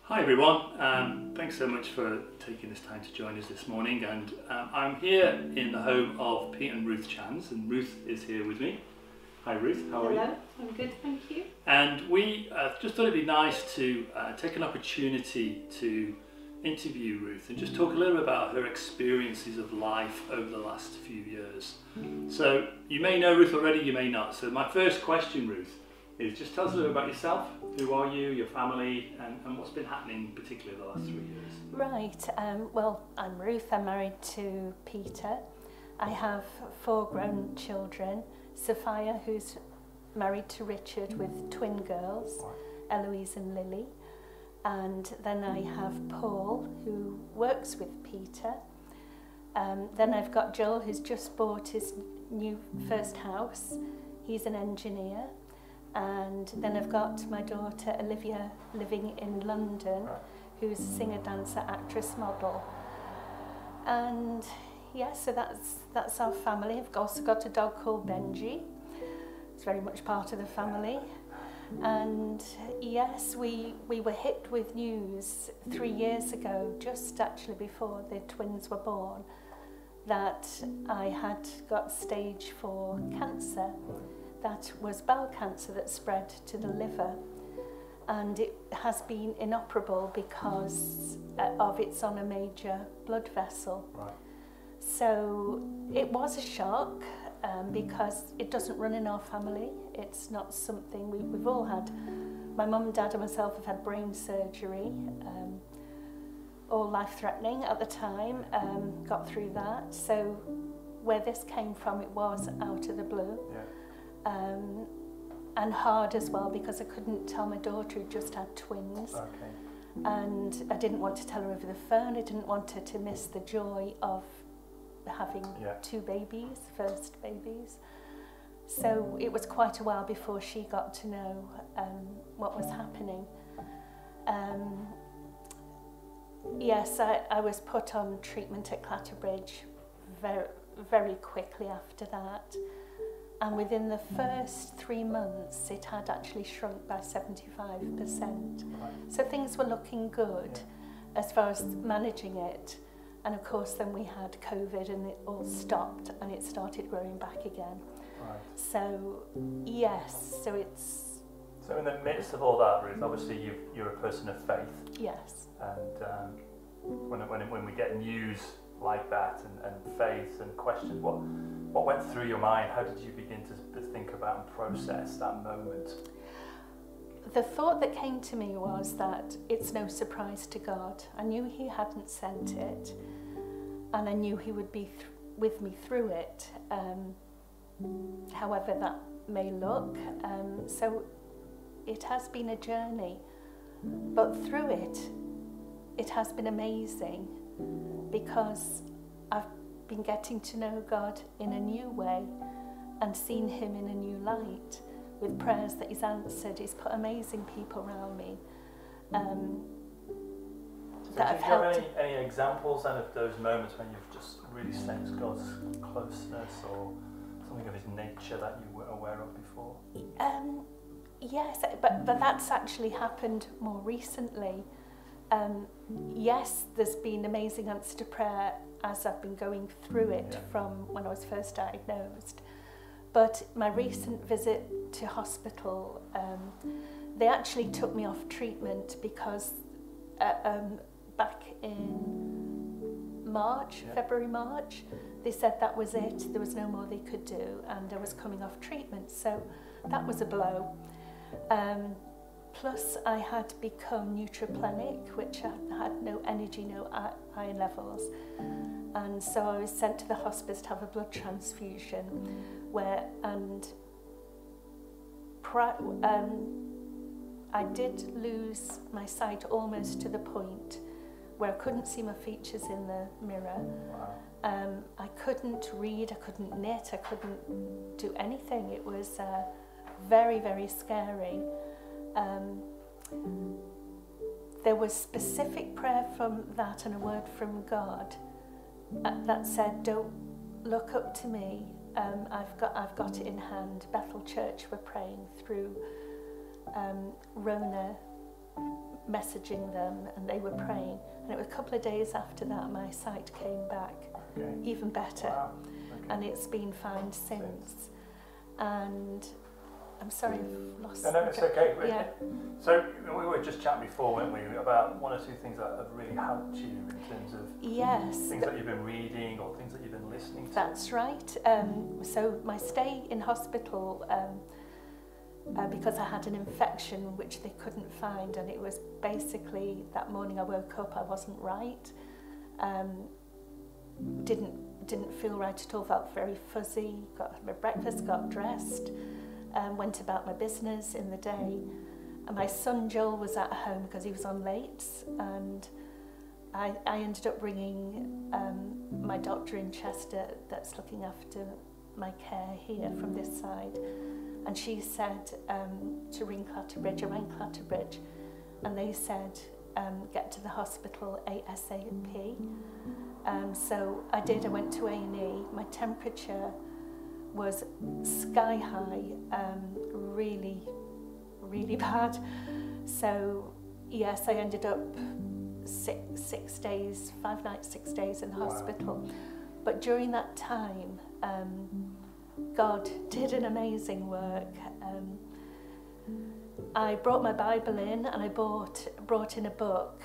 Hi everyone, thanks so much for taking this time to join us this morning, and I'm here in the home of Pete and Ruth Chan's, and Ruth is here with me. Hi Ruth, how are you? Hello, I'm good, thank you. And we just thought it'd be nice to take an opportunity to interview Ruth and just talk a little bit about her experiences of life over the last few years. So you may know Ruth already, you may not. So my first question, Ruth, is just tell us a little about yourself. Who are you, your family, and what's been happening particularly the last 3 years? Right, well, I'm Ruth, I'm married to Peter. I have 4 grown children. Sophia, who's married to Richard with twin girls, Eloise and Lily. And then I have Paul, who works with Peter. Then I've got Joel, who's just bought his new first house. He's an engineer. And then I've got my daughter Olivia living in London, who's a singer, dancer, actress, model. And yeah, so that's our family. I've also got a dog called Benji. It's very much part of the family. And yes, we were hit with news 3 years ago, just actually before the twins were born, that I had got stage 4 cancer. That was bowel cancer that spread to the liver, and it has been inoperable because of it's on a major blood vessel. Right. So it was a shock because it doesn't run in our family. It's not something we've all had. My mum, dad and myself have had brain surgery, all life-threatening at the time, got through that. So where this came from, it was out of the blue. Yeah. And hard as well, because I couldn't tell my daughter who just had twins. Okay. And I didn't want to tell her over the phone. I didn't want her to miss the joy of having 2 babies, first babies. So it was quite a while before she got to know what was happening. Yes, I was put on treatment at Clatterbridge very, very quickly after that. And within the first 3 months, it had actually shrunk by 75%. Right. So things were looking good as far as managing it. And of course, then we had COVID and it all stopped and it started growing back again. Right. So, yes, so it's... So in the midst of all that, Ruth, obviously you're a person of faith. Yes. And when we get news like that and faith and questions, what went through your mind? How did you begin to think about and process that moment? The thought that came to me was that it's no surprise to God. I knew he hadn't sent it, and I knew he would be with me through it, however that may look. So it has been a journey, but through it, it has been amazing, because I've been getting to know God in a new way and seen him in a new light with prayers that he's answered. He's put amazing people around me that have helped. Do you have any examples then of those moments when you've just really sensed God's closeness or something of his nature that you weren't aware of before? Yes, but that's actually happened more recently. Yes, there's been amazing answer to prayer as I've been going through it from when I was first diagnosed. But my recent visit to hospital, they actually took me off treatment because back in March, February, March, they said that was it. There was no more they could do, and I was coming off treatment. So that was a blow. Plus, I had become neutropenic, which I had no energy, no iron levels. And so I was sent to the hospice to have a blood transfusion, I did lose my sight almost to the point where I couldn't see my features in the mirror. Wow. I couldn't read, I couldn't knit, I couldn't do anything. It was very, very scary. There was specific prayer from that and a word from God that said, "Don't look up to me. I've got it in hand." Bethel Church were praying through Rona messaging them, and they were praying. And it was a couple of days after that my sight came back, even better. Wow. Okay. And it's been fine since. And I'm sorry, I've lost. No, it's okay. Yeah. So we were just chatting before, weren't we, about one or two things that have really helped you in terms of things that you've been reading or things that you've been listening to. That's right. So my stay in hospital, because I had an infection which they couldn't find, and it was basically that morning I woke up, I wasn't right. Didn't feel right at all, felt very fuzzy, got my breakfast, got dressed, went about my business in the day. And my son Joel was at home because he was on late, and I ended up ringing my doctor in Chester that's looking after my care here from this side, and she said to ring Clatterbridge. I rang Clatterbridge and they said get to the hospital ASAP. So I did. I went to A&E. My temperature was sky high, really, really bad. So yes, I ended up 6 days, 5 nights, 6 days in hospital. Wow. But during that time, God did an amazing work. I brought my Bible in, and I brought in a book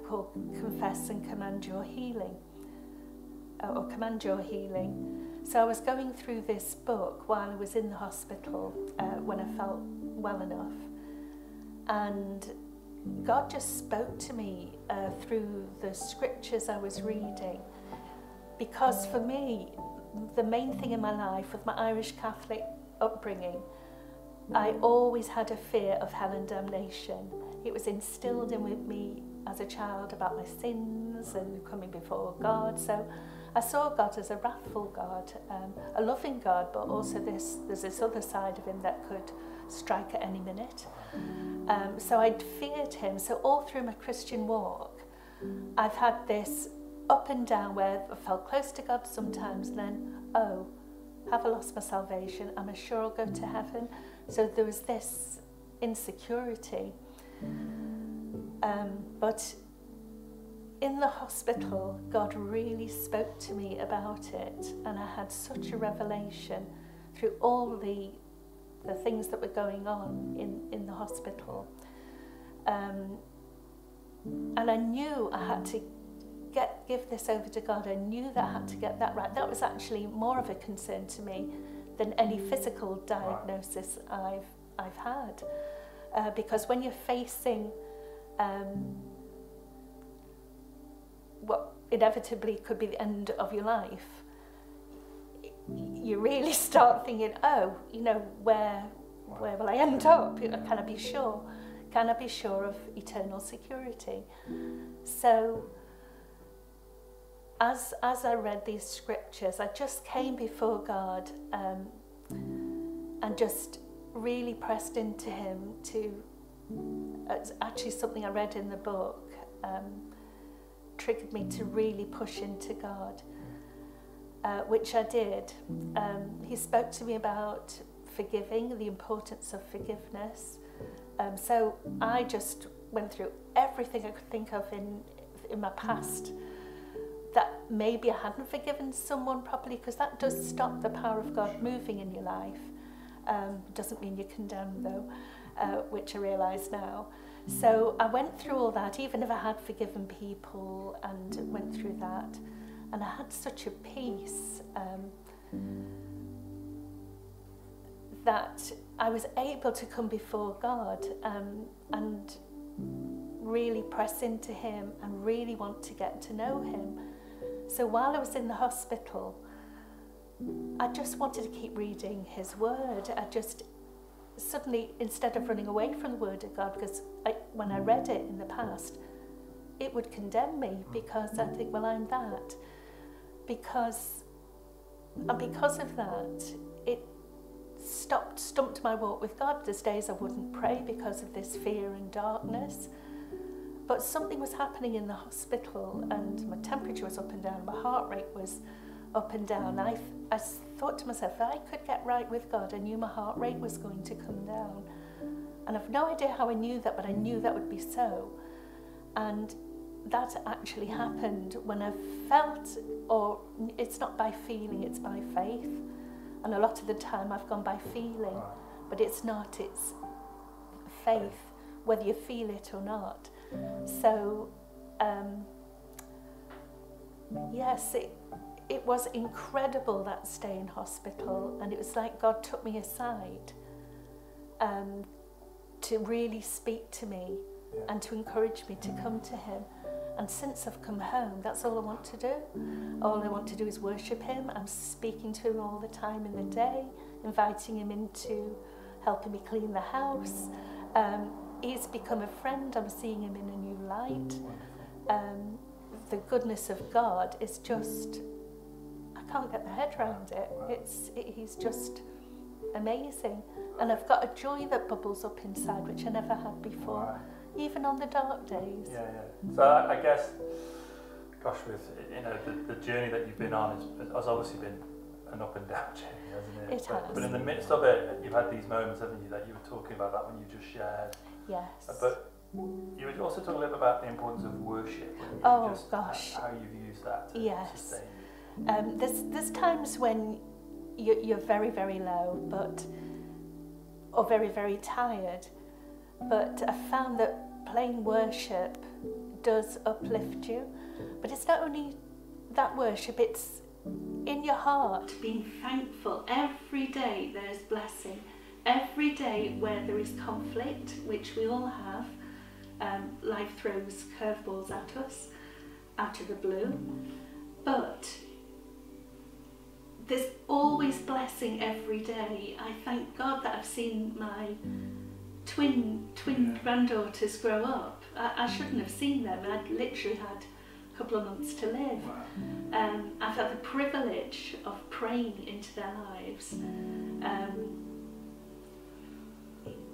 called Confess and Command Your Healing, or Command Your Healing. So I was going through this book while I was in the hospital when I felt well enough, and God just spoke to me through the scriptures I was reading, because for me, the main thing in my life, with my Irish Catholic upbringing, I always had a fear of hell and damnation. It was instilled in with me as a child about my sins and coming before God. So I saw God as a wrathful God, a loving God, but also there's this other side of him that could strike at any minute. So I'd feared him. So all through my Christian walk, I've had this up and down where I felt close to God sometimes, then, oh, have I lost my salvation? Am I sure I'll go to heaven? So there was this insecurity. But in the hospital, God really spoke to me about it, and I had such a revelation through all the things that were going on in the hospital. And I knew I had to give this over to God. I knew that I had to get that right. That was actually more of a concern to me than any physical diagnosis I've had, because when you're facing what inevitably could be the end of your life, you really start thinking, oh, you know, where will I end up? Can I be sure? Can I be sure of eternal security? So as I read these scriptures, I just came before God and just really pressed into him to, it's actually something I read in the book, triggered me to really push into God, which I did. He spoke to me about forgiving, the importance of forgiveness. So I just went through everything I could think of in my past that maybe I hadn't forgiven someone properly, because that does stop the power of God moving in your life. Doesn't mean you're condemned though, which I realise now. So I went through all that, even if I had forgiven people, and went through that. And I had such a peace that I was able to come before God and really press into him and really want to get to know him. So while I was in the hospital, I just wanted to keep reading his word. I just suddenly, instead of running away from the word of God, because when I read it in the past, it would condemn me, because I think, well, I'm that. Because of that, it stumped my walk with God. There's days I wouldn't pray because of this fear and darkness. But something was happening in the hospital, and my temperature was up and down, my heart rate was up and down. I thought to myself, if I could get right with God, I knew my heart rate was going to come down. And I've no idea how I knew that, but I knew that would be so. And that actually happened when I felt, or it's not by feeling, it's by faith. And a lot of the time I've gone by feeling, but it's not, it's faith, whether you feel it or not. So, yes, it was incredible, that stay in hospital, and it was like God took me aside to really speak to me and to encourage me to come to him. And since I've come home, that's all I want to do. All I want to do is worship him. I'm speaking to him all the time in the day, inviting him into helping me clean the house. He's become a friend. I'm seeing him in a new light. The goodness of God is just, I can't get my head around it. He's just amazing. And I've got a joy that bubbles up inside, which I never had before. Even on the dark days. Yeah. So I guess, gosh, Ruth, the journey that you've been on has obviously been an up and down journey, hasn't it? It has. But in the midst of it, you've had these moments, haven't you, that you were talking about that when you just shared. Yes. But you would also talk a little bit about the importance of worship. Oh, gosh. How you've used that to sustain you. There's times when you're very, very low, or very, very tired. But I found that playing worship does uplift you. But it's not only that worship, it's in your heart. Being thankful. Every day there's blessing. Every day where there is conflict, which we all have, life throws curveballs at us out of the blue. But there's always blessing every day. I thank God that I've seen my twin granddaughters grow up. I shouldn't have seen them. I'd literally had a couple of months to live. Wow. I've had the privilege of praying into their lives.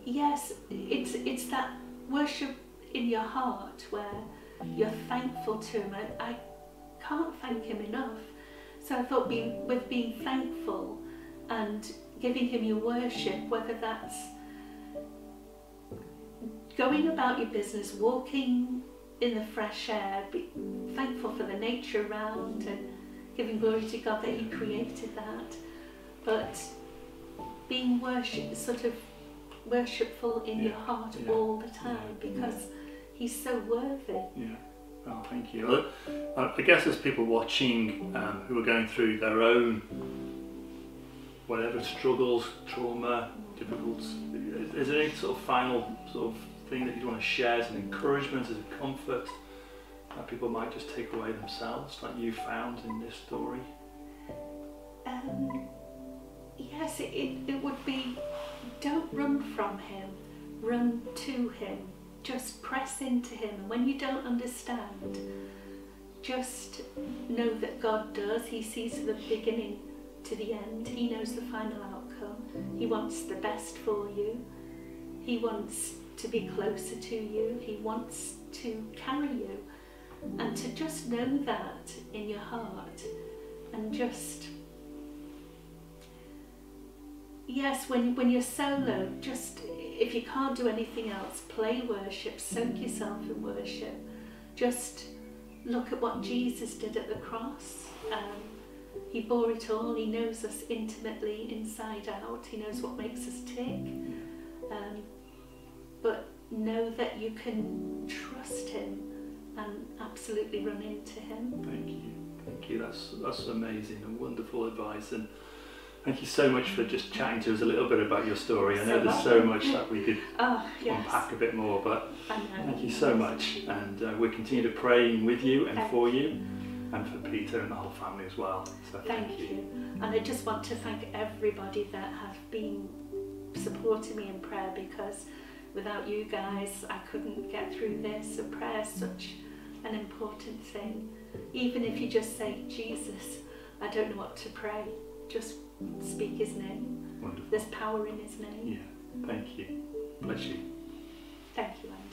Yes, it's that worship in your heart where you're thankful to him. I can't thank him enough. So I thought with being thankful and giving him your worship, whether that's going about your business, walking in the fresh air, be thankful for the nature around and giving glory to God that he created that, but being worshipful in your heart all the time, because he's so worthy. Yeah. Oh, thank you. I guess as people watching who are going through their own whatever struggles, trauma, difficulties, is there any sort of final sort of thing that you'd want to share as an encouragement, as a comfort that people might just take away themselves, like you found in this story? Yes, it would be, don't run from him, run to him. Just press into him. And when you don't understand, just know that God does. He sees the beginning to the end. He knows the final outcome. He wants the best for you. He wants to be closer to you. He wants to carry you. And to just know that in your heart, and just, yes, when you're solo, just, if you can't do anything else, play worship, soak yourself in worship. Just look at what Jesus did at the cross. He bore it all. He knows us intimately inside out. He knows what makes us tick. But know that you can trust him and absolutely run into him. Thank you. That's amazing and wonderful advice. And thank you so much for just chatting to us a little bit about your story. I know there's so much that we could unpack a bit more, but thank you so much. And we'll continue to pray with you and for you, and for Peter and the whole family as well. So thank you. And I just want to thank everybody that have been supporting me in prayer, because without you guys I couldn't get through this. And prayer is such an important thing. Even if you just say, Jesus, I don't know what to pray, just speak his name. Wonderful. There's power in his name. Yeah, thank you. Bless you. Thank you, Anna.